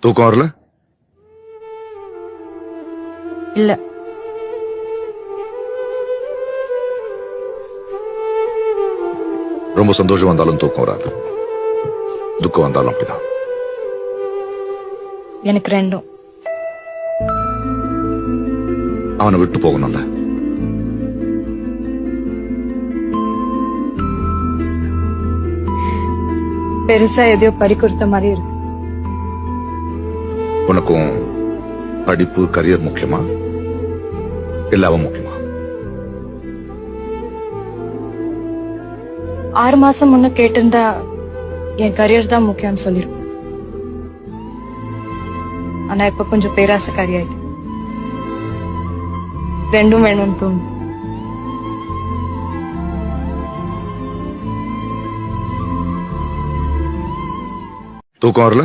தூக்கம் வரல? இல்ல. ரொம்ப சந்தோஷம் வந்தாலும் தூக்கம் வராது, துக்கம் வந்தாலும் அப்படிதான். எனக்கு ரெண்டும். அவனை விட்டு போகணும்ல. பெருசா எதையோ பறி கொடுத்த மாதிரி இருக்கு. உனக்கும் படிப்பு கரியர் முக்கியமா இல்ல அவன் முக்கியமா? 6 மாசம் முன்ன கேட்டிருந்தா என் கரியர் தான் முக்கியம்னு சொல்லிருப்பேன். ஆனா இப்ப கொஞ்சம் பேராசக்காரி ஆயிட்டு ரெண்டும் வேணும்னு தோணும். தூக்கம் வரல?